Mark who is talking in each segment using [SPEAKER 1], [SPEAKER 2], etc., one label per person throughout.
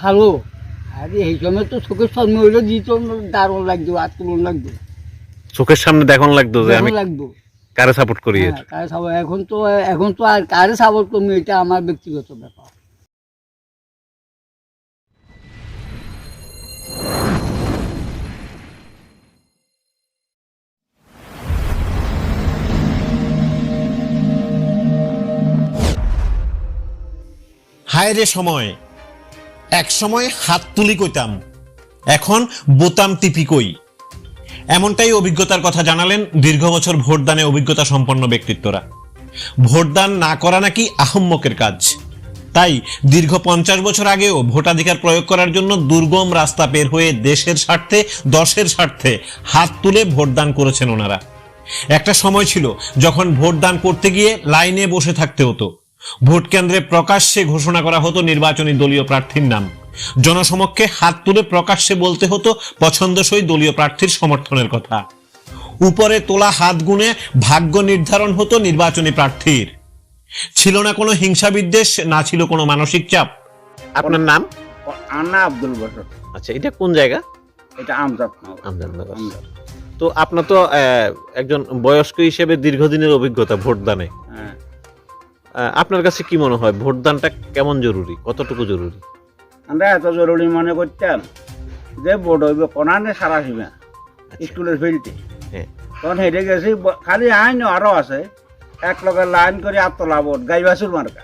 [SPEAKER 1] ভালো। আরে এই সময় তো চোখের সামনে হইলে দিত দারুণ লাগতো, আত্মীয় লাগতো,
[SPEAKER 2] চোখের সামনে দেখন লাগতো যে আমি
[SPEAKER 1] লাগতো।
[SPEAKER 2] কারে সাপোর্ট করি।
[SPEAKER 1] হ্যাঁ, কারে সাপোর্ট, এখন তো আর কারে সাপোর্ট করবো, এটা আমার ব্যক্তিগত ব্যাপার।
[SPEAKER 3] হায় রে সময়, এক সময় হাত তুলি কইতাম, এখন বোতাম টিপি কই। এমনটাই অভিজ্ঞতার কথা জানালেন দীর্ঘ বছর ভোটদানে অভিজ্ঞতা সম্পন্ন ব্যক্তিত্বরা। ভোটদান না করা নাকি আহম্মকের কাজ, তাই দীর্ঘ 50 বছর আগেও ভোটাধিকার প্রয়োগ করার জন্য দুর্গম রাস্তা বের হয়ে দেশের স্বার্থে, দশের স্বার্থে হাত তুলে ভোটদান করেছেন ওনারা। একটা সময় ছিল যখন ভোটদান করতে গিয়ে লাইনে বসে থাকতে হতো, ভোট কেন্দ্রে প্রকাশ্যে ঘোষণা করা হতো নির্বাচনী দলীয় প্রার্থীর নাম, জনসমক্ষে হাত তুলে প্রকাশ্যে বলতে হতো পছন্দসই দলীয় প্রার্থীর সমর্থনের কথা, উপরে তোলা হাত গুনে ভাগ্য নির্ধারণ হতো নির্বাচনী প্রার্থীর। ছিল না কোনো হিংসা বিদ্বেষ, না ছিল কোনো মানসিক চাপ।
[SPEAKER 2] আপনার নাম?
[SPEAKER 4] আন্না আব্দুল বসর।
[SPEAKER 2] আচ্ছা, এটা কোন জায়গা?
[SPEAKER 4] এটা আমজাদ।
[SPEAKER 2] তো আপনার তো একজন বয়স্ক হিসেবে দীর্ঘদিনের অভিজ্ঞতা ভোটদানে।
[SPEAKER 4] হ্যাঁ,
[SPEAKER 2] আপনার কাছে কি মনে হয় ভোটদানটা কেমন জরুরি, কতটুকু জরুরি?
[SPEAKER 4] আমরা এত জরুরি মনে করতাম যে ভোট হইব কোনানে সারা সীমা স্কুলের ফিল্ডে।
[SPEAKER 2] হ্যাঁ।
[SPEAKER 4] তখন হেঁটে গেছি, খালি আইন আরো আছে, এক লগের লাইন করে আত্মলা ভোট, গাইবাসুর মার্কা।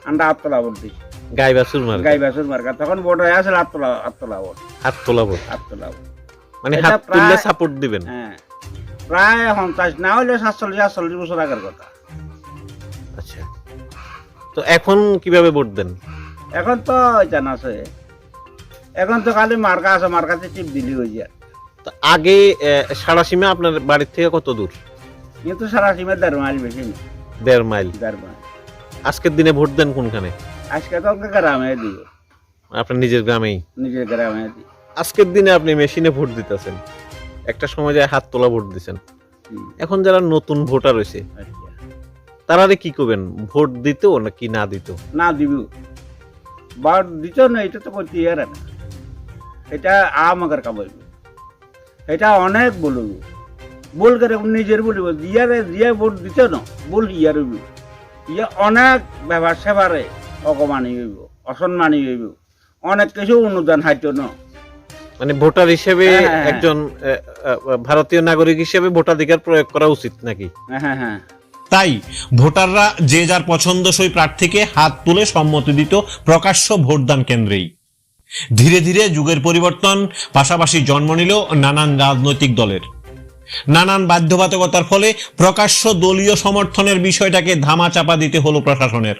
[SPEAKER 4] আমরা আত্মলা ভোট দিই,
[SPEAKER 2] গাইবাসুর মার্কা।
[SPEAKER 4] গাইবাসুর মার্কা। তখন ভোট হয়ে আসলে আত্মলা ভোট,
[SPEAKER 2] হাত তোলা ভোট।
[SPEAKER 4] আত্মলা ভোট।
[SPEAKER 2] মানে
[SPEAKER 4] এটা
[SPEAKER 2] হাত তুললে সাপোর্ট দিবেন।
[SPEAKER 4] হ্যাঁ, প্রায় 50 না হলে 47-48 বছর আগের কথা।
[SPEAKER 2] আচ্ছা, তো এখন কিভাবে ভোট দেন?
[SPEAKER 4] এখন তো জানা আছে, এখন তো খালি মার্কা আছে, মার্কাতে টিপ দিলি হয়ে যায়।
[SPEAKER 2] তো আগে সারাসীমা আপনার বাড়ির থেকে কত দূর?
[SPEAKER 4] কিন্তু সারা সীমা 1.5 মাইল বেশি না।
[SPEAKER 2] 1.5 মাইল।
[SPEAKER 4] 1.5 মাইল।
[SPEAKER 2] আজকের দিনে ভোট দেন কোনখানে?
[SPEAKER 4] আজকে তো গ্রামে দিই,
[SPEAKER 2] আপনার নিজের গ্রামেই?
[SPEAKER 4] নিজের গ্রামে দিই।
[SPEAKER 2] আজকের দিনে আপনি মেশিনে ভোট দিতেছেন, একটা সময় যায় হাত তোলা ভোট দিচ্ছেন।
[SPEAKER 4] হুম,
[SPEAKER 2] এখন যারা নতুন ভোটার হয়েছে
[SPEAKER 4] আচ্ছা।
[SPEAKER 2] তারা কি করবেন, ভোট দিত নাকি না দিত?
[SPEAKER 4] না দিব, ভোট দিত না, এটা তো করতে ইয়ারে না, এটা আমাদের কামাইব, এটা অনেক বলব, বল করে নিজের বলিব, জিয়ারে জিয়া ভোট দিত না, বল ইয়ার হইব, ইয়া অনেক ব্যবহার সেবারে অকমানি হইব, অসম্মানী হইব, অনেক কিছু অনুদান হাইত না।
[SPEAKER 2] মানে ভোটার হিসেবে
[SPEAKER 4] হ্যাঁ।
[SPEAKER 2] একজন ভারতীয় নাগরিক হিসেবে ভোটাধিকার প্রয়োগ করা উচিত নাকি?
[SPEAKER 4] হ্যাঁ হ্যাঁ।
[SPEAKER 3] তাই ভোটাররা যে যার পছন্দসই প্রার্থীকে হাত তুলে সম্মতি দিত প্রকাশ্য ভোটদান কেন্দ্রেই। ধীরে ধীরে যুগের পরিবর্তন, পাশাপাশি জন্ম নিল নানান রাজনৈতিক দলের। নানান বাধ্যবাধকতার ফলে প্রকাশ্য দলীয় সমর্থনের বিষয়টাকে ধামাচাপা দিতে হলো প্রশাসনের।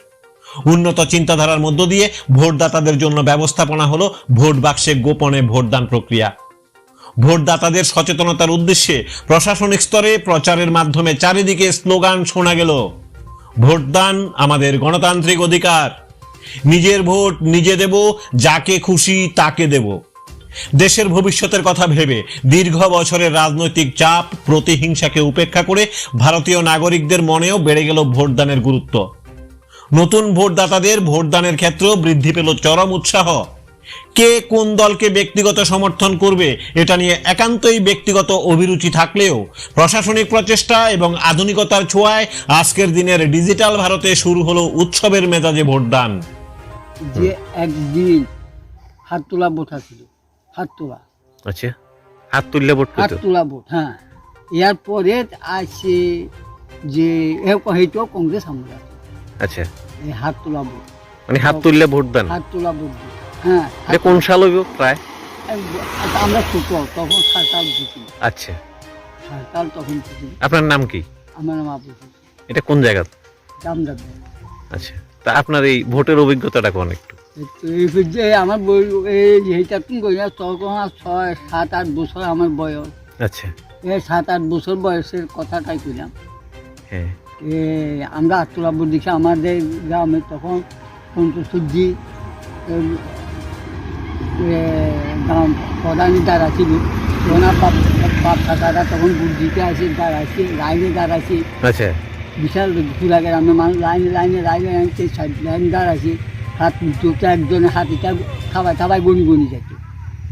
[SPEAKER 3] উন্নত চিন্তাধারার মধ্য দিয়ে ভোটদাতাদের জন্য ব্যবস্থাপনা হলো ভোট বাক্সে গোপনে ভোটদান প্রক্রিয়া। ভোটদাতাদের সচেতনতার উদ্দেশ্যে প্রশাসনিক স্তরে প্রচারের মাধ্যমে চারিদিকে স্লোগান শোনা গেল, ভোটদান আমাদের গণতান্ত্রিক অধিকার, নিজের ভোট নিজে দেব, যাকে খুশি তাকে দেব। দেশের ভবিষ্যতের কথা ভেবে দীর্ঘ বছরের রাজনৈতিক চাপ, প্রতিহিংসাকে উপেক্ষা করে ভারতীয় নাগরিকদের মনেও বেড়ে গেল ভোটদানের গুরুত্ব। নতুন ভোটদাতাদের ভোটদানের ক্ষেত্রেও বৃদ্ধি পেল চরম উৎসাহ। কে কোন দলকে ব্যক্তিগত সমর্থন করবে এটা নিয়ে একান্তই ব্যক্তিগত অভিরুচি থাকলেও প্রশাসনিক প্রচেষ্টা এবং আধুনিকতার ছোঁয়ায় আজকের দিনের ডিজিটাল ভারতে শুরু হলো উৎসবের মেজাজে ভোটদান।
[SPEAKER 1] যে একদিন হাত তোলা ভোট ছিল, হাত তোলা,
[SPEAKER 2] আচ্ছা, হাত তুললে ভোট
[SPEAKER 1] হাত
[SPEAKER 2] করতে?
[SPEAKER 1] তোলা ভোট, হ্যাঁ। এরপরে আসে যে হয়তো কংগ্রেস আমরা,
[SPEAKER 2] আচ্ছা,
[SPEAKER 1] এই হাত তোলা ভোট,
[SPEAKER 2] মানে হাত তুললে ভোট দেন।
[SPEAKER 1] হাত তোলা ভোট, হ্যাঁ।
[SPEAKER 2] এটা কোন সাল হইব প্রায়?
[SPEAKER 1] আমরা ছোট তখন সাঁতাল দিচ্ছি,
[SPEAKER 2] আচ্ছা,
[SPEAKER 1] সাঁতাল তখন দিচ্ছি।
[SPEAKER 2] আপনার নাম কি?
[SPEAKER 1] আমার নাম আবু,
[SPEAKER 2] এটা কোন জায়গা?
[SPEAKER 1] জামদাদ।
[SPEAKER 2] আচ্ছা, তা আপনার এই ভোটের অভিজ্ঞতাটা কোন একটু?
[SPEAKER 1] যে আমার বই এই যেটা তুমি কই না, তখন 6-7-8 বছর আমার বয়স।
[SPEAKER 2] আচ্ছা,
[SPEAKER 1] এই 7-8 বছর বয়সের কথাটাই কইলাম।
[SPEAKER 2] হ্যাঁ,
[SPEAKER 1] আমরা আত্মলা ভোট দিচ্ছি আমাদের গ্রামে, তখন সন্তোষজি গ্রাম প্রধানই দ্বারা ছিল, ওনার বাপ কাকারা তখন ভোট দিতে আসে, দাঁড়াইছে লাইনে দাঁড়াইছে,
[SPEAKER 2] আচ্ছা,
[SPEAKER 1] বিশাল ফুলা গ্রামে মানুষ লাইনে লাইনে লাইনে লাইনে লাইন দাঁড়াইছে, হাত তুলতে একজনে হাতিটা খাবাই খাবাই গনি গনি যেত,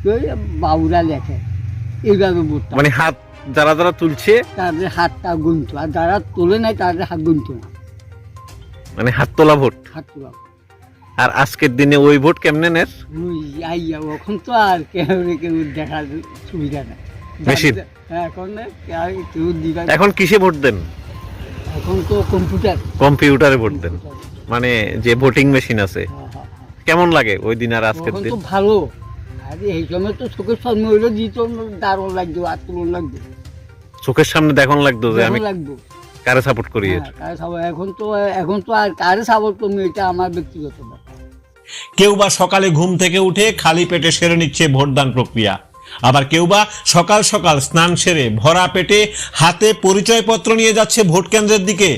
[SPEAKER 1] তো ওই বাবুরা লেখে এইভাবে ভোটটা,
[SPEAKER 2] মানে হাত যারা যারা তুলছে
[SPEAKER 1] তাদের হাতটা গুনতো, আর যারা তোলে নাই তাদের হাত গুনতো না,
[SPEAKER 2] মানে হাত তোলা ভোট।
[SPEAKER 1] হাত তোলা।
[SPEAKER 2] আর আজকের দিনে ওই ভোট কেমনে নেস?
[SPEAKER 1] ওই আইয়া এখন তো আর কেউ দেখার সুবিধা নেই,
[SPEAKER 2] মেশিন।
[SPEAKER 1] হ্যাঁ, এখন কেউ দিবা,
[SPEAKER 2] এখন কিসে ভোট দেন?
[SPEAKER 1] এখন তো কম্পিউটার।
[SPEAKER 2] কম্পিউটারে ভোট দেন, মানে যে ভোটিং মেশিন আছে।
[SPEAKER 1] হ্যাঁ, হ্যাঁ,
[SPEAKER 2] কেমন লাগে ওই দিন আর আজকের
[SPEAKER 1] এখন
[SPEAKER 2] দিন?
[SPEAKER 1] তো ভালো, আরে এই সময় তো চোখের সামনে হইলো দিত, দারুণ লাগতো, আর তুলন লাগতো,
[SPEAKER 2] চোখের সামনে দেখন লাগতো যে আমি
[SPEAKER 1] দারুণ লাগতো।
[SPEAKER 2] কারে সাপোর্ট করি।
[SPEAKER 1] হ্যাঁ, কারে সাপোর্ট, এখন তো আর কারে সাপোর্ট করবো, এটা আমার ব্যক্তিগত ব্যাপার।
[SPEAKER 3] কেউ বা সকালে ঘুম থেকে উঠে খালি পেটে সেরে নিচ্ছে ভোটদান প্রক্রিয়া, আবার কেউ বা সকাল সকাল স্নান সেরে ভরা পেটে হাতে পরিচয়পত্র নিয়ে যাচ্ছে ভোট কেন্দ্রের দিকে।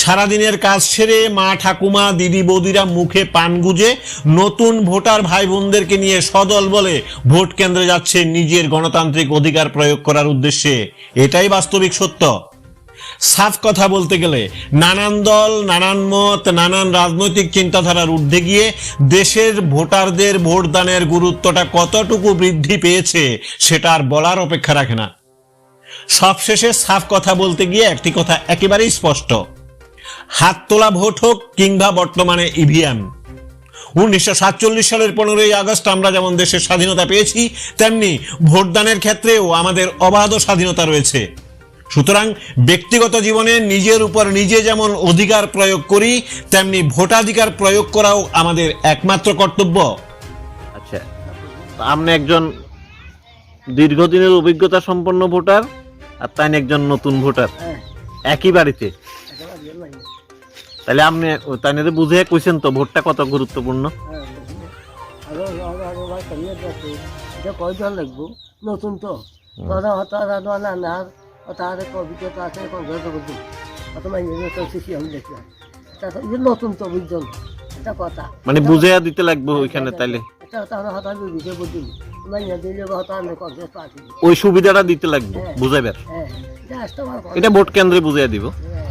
[SPEAKER 3] সারাদিনের কাজ সেরে মা ঠাকুমা দিদি বৌদিরা মুখে পান গুজে নতুন ভোটার ভাই বোনদেরকে নিয়ে সদল বলে ভোট কেন্দ্রে যাচ্ছে নিজের গণতান্ত্রিক অধিকার প্রয়োগ করার উদ্দেশ্যে। এটাই বাস্তবিক সত্য। সাফ কথা বলতে গেলে নানান দল, নানান মত, নানান রাজনৈতিক চিন্তাধারার ঊর্ধ্বে গিয়ে দেশের ভোটারদের ভোটদানের গুরুত্বটা কতটুকু বৃদ্ধি পেয়েছে সেটা আর বলার অপেক্ষা রাখে না। সবশেষে সাফ কথা বলতে গিয়ে একটি কথা একেবারেই স্পষ্ট, হাত তোলা ভোট হোক কিংবা বর্তমানে ইভিএম, 1947 সালের 15ই আগস্ট আমরা যেমন দেশের স্বাধীনতা পেয়েছি, তেমনি ভোটদানের ক্ষেত্রেও আমাদের অবাধ স্বাধীনতা রয়েছে। সুতরাং ব্যক্তিগত জীবনে নিজের উপর নিজে যেমন অধিকার প্রয়োগ করি, তেমনি ভোটাধিকার প্রয়োগ করাও আমাদের একমাত্র কর্তব্য।
[SPEAKER 2] আচ্ছা, আপনি একজন দীর্ঘদিনের অভিজ্ঞতা সম্পন্ন ভোটার, আর তাই একজন নতুন ভোটার,
[SPEAKER 1] হ্যাঁ,
[SPEAKER 2] একই বাড়িতে।
[SPEAKER 1] একেবারে ভাই।
[SPEAKER 2] তাহলে আপনি তাই বুঝে কইছেন তো ভোটটা কত গুরুত্বপূর্ণ।
[SPEAKER 1] হ্যাঁ, আরো ভাই কমিয়ে যাচ্ছে, এটা কয়জন লাগবো, নতুন তো তোরা হতো না, তাদের অভিজ্ঞতা আছে, কংগ্রেস করছি অত মাইনে তো শিশি আমি দেখলাম, নতুন তো বুঝছেন, এটা কথা
[SPEAKER 2] মানে বুঝে দিতে লাগবে ওইখানে, তাইলে
[SPEAKER 1] এটা তাহলে হঠাৎ বুঝে বুঝি মাইনে দিলে হতো আমি কংগ্রেস পার্টি।
[SPEAKER 2] ওই সুবিধাটা দিতে লাগবে বুঝাইবার।
[SPEAKER 1] হ্যাঁ, এটা আসতে পারবো।
[SPEAKER 2] এটা ভোট কেন্দ্রে বুঝাই দিব।
[SPEAKER 1] হ্যাঁ।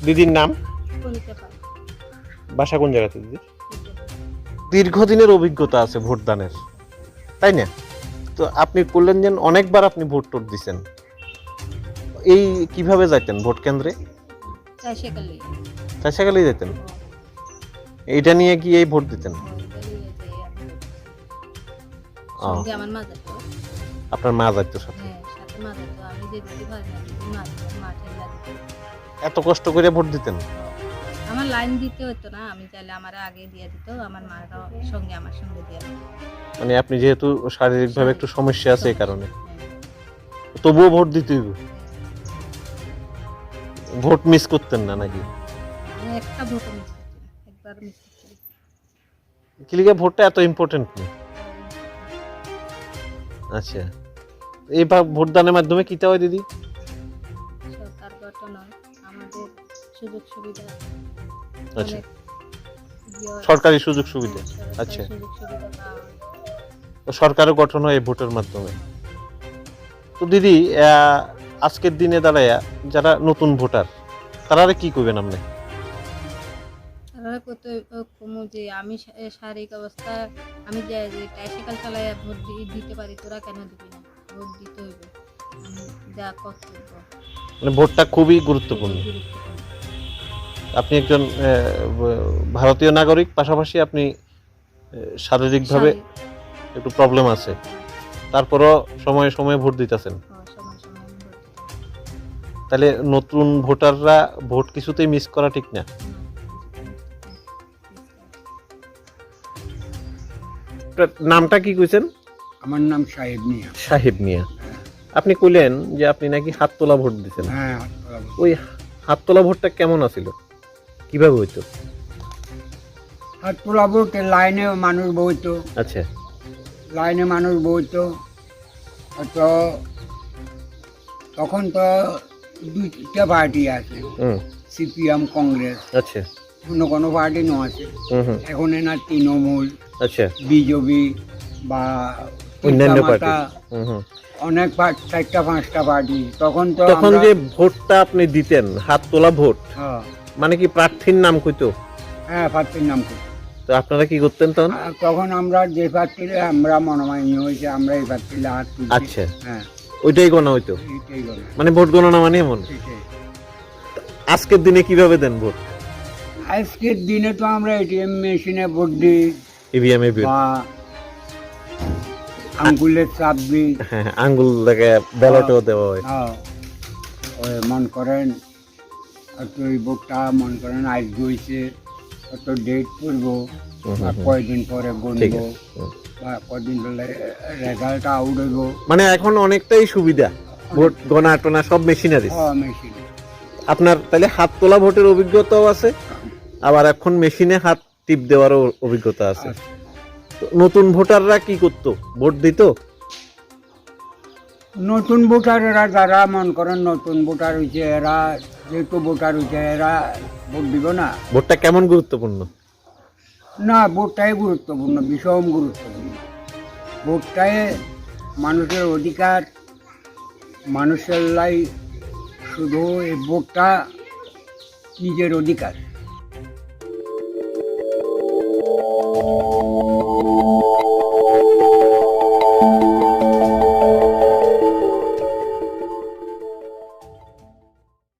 [SPEAKER 2] দিদির নাম? বাসা কোন জায়গাতে দিদি? দীর্ঘদিনের অভিজ্ঞতা আছে ভোটদানের, তাই না? তো আপনি বললেন যে অনেকবার আপনি ভোট টোট দিচ্ছেন, এই কিভাবে যাইতেন ভোট কেন্দ্রে? চাইসাকালেই যেতেন? এইটা নিয়ে কি এই ভোট দিতেন? আপনার মা যাইতো সাথে? এত কষ্ট করে ভোট দিতেন?
[SPEAKER 5] আমার লাইন দিতে হতো না, আমি চাইলে আমার আগে দিয়ে দিত, আমার মারা সঙ্গে আমার সঙ্গে দিয়ে দিত।
[SPEAKER 2] মানে আপনি যেহেতু শারীরিকভাবে একটু সমস্যা আছে এই কারণে, তবুও ভোট দিতে হইব? ভোট মিস করতেন না নাকি?
[SPEAKER 5] একটা ভোট মিস করছি, একবার মিস করছি।
[SPEAKER 2] কিলিকা ভোটটা এত ইম্পর্টেন্ট না? আচ্ছা, এই ভোটদানের মাধ্যমে কি হয় দিদি?
[SPEAKER 5] সরকার গঠন হয়, আমাদের সুযোগ সুবিধা,
[SPEAKER 2] আচ্ছা, সরকারি সুযোগ সুবিধা। আচ্ছা,
[SPEAKER 5] সুযোগ সুবিধা পাওয়া হয়।
[SPEAKER 2] তো সরকারও গঠন হয় এই ভোটের মাধ্যমে। তো দিদি, আজকের দিনে দাঁড়ায়া যারা নতুন ভোটার, তারা কি করবেন আপনি?
[SPEAKER 5] তারা কত কমু যে আমি শারীরিক অবস্থা, আমি যে টাইসাইকেল চালাই ভোট দিতে পারি, তোরা কেন দিবি না? ভোট দিতে হইবে, যা কর্তব্য।
[SPEAKER 2] মানে ভোটটা খুবই গুরুত্বপূর্ণ। আপনি একজন ভারতীয় নাগরিক, পাশাপাশি আপনি শারীরিকভাবে একটু প্রবলেম আছে, তারপরও সময়ে সময়ে ভোট দিতেছেন। তাহলে নতুন ভোটাররা ভোট কিছুতেই মিস করা ঠিক না। নামটা কি কইছেন?
[SPEAKER 1] আমার নাম সাহেব মিয়া।
[SPEAKER 2] সাহেব মিয়া, আপনি কইলেন যে আপনি নাকি হাত তোলা ভোট দিতেন।
[SPEAKER 1] হ্যাঁ,
[SPEAKER 2] ওই হাত তোলা ভোটটা কেমন আছিল, কিভাবে হইতো?
[SPEAKER 1] হাত তোলা ভোট, লাইনে মানুষ বইতো।
[SPEAKER 2] আচ্ছা,
[SPEAKER 1] লাইনে মানুষ বইতো, তো তখন তো দুইটা পার্টি আছে, সিপিএম, কংগ্রেস।
[SPEAKER 2] আচ্ছা,
[SPEAKER 1] অন্য কোনো পার্টি ন আছে এখন, না তৃণমূল,
[SPEAKER 2] আচ্ছা,
[SPEAKER 1] বিজেপি বা
[SPEAKER 2] অন্যান্য পার্টি,
[SPEAKER 4] অনেক 4টা-5টা পার্টি তখন তো
[SPEAKER 2] তখন যে ভোটটা আপনি দিতেন হাত তোলা ভোট, মানে কি প্রার্থীর নাম কইতো?
[SPEAKER 4] হ্যাঁ প্রার্থীর নাম করি।
[SPEAKER 2] তো আপনারা কি করতেন তখন?
[SPEAKER 4] তখন আমরা যে প্রার্থীরে আমরা মনোমান্য হয়েছে আমরা এই প্রার্থীরে হাত তুলছি।
[SPEAKER 2] আচ্ছা,
[SPEAKER 4] হ্যাঁ
[SPEAKER 2] ওইটাই গণনা হইতো,
[SPEAKER 4] এইটাই বলে
[SPEAKER 2] মানে ভোট গণনা মানে এমন।
[SPEAKER 4] এটাই।
[SPEAKER 2] আজকের দিনে কিভাবে দেন ভোট?
[SPEAKER 4] আজকের দিনে তো আমরা এটিএম মেশিনে ভোট দিই
[SPEAKER 2] ইভিএম এ
[SPEAKER 4] বা আঙ্গুলের চাপ দিই।
[SPEAKER 2] হ্যাঁ, আঙ্গুল দেখে ব্যালটও দেওয়া হয়।
[SPEAKER 4] ওই মন করেন তো এই ভোটটা মন করেন আজ হয়েছে কত ডেট করবো বা কয়দিন পরে
[SPEAKER 2] ঠিক
[SPEAKER 4] গুনবো
[SPEAKER 2] আছে। হুম।
[SPEAKER 4] বা কদিন ধরে রেজাল্ট আউট হইব।
[SPEAKER 2] মানে এখন অনেকটাই সুবিধা, ভোট গণা টনা সব মেশিনারি।
[SPEAKER 4] মেশিন
[SPEAKER 2] আপনার তাহলে হাত তোলা ভোটের অভিজ্ঞতাও আছে, আবার এখন মেশিনে হাত টিপ দেওয়ারও অভিজ্ঞতা আছে। তো নতুন ভোটাররা কি করতো? ভোট দিত?
[SPEAKER 4] নতুন ভোটারেরা যারা মন করেন নতুন ভোটার হয়েছে এরা যেহেতু ভোটার হয়েছে এরা ভোট দিব না।
[SPEAKER 2] ভোটটা কেমন গুরুত্বপূর্ণ?
[SPEAKER 4] না ভোটটাই গুরুত্বপূর্ণ, ভীষণ গুরুত্বপূর্ণ। ভোটটাই মানুষের অধিকার, মানুষের লাই শুধু এই ভোটটা নিজের অধিকার।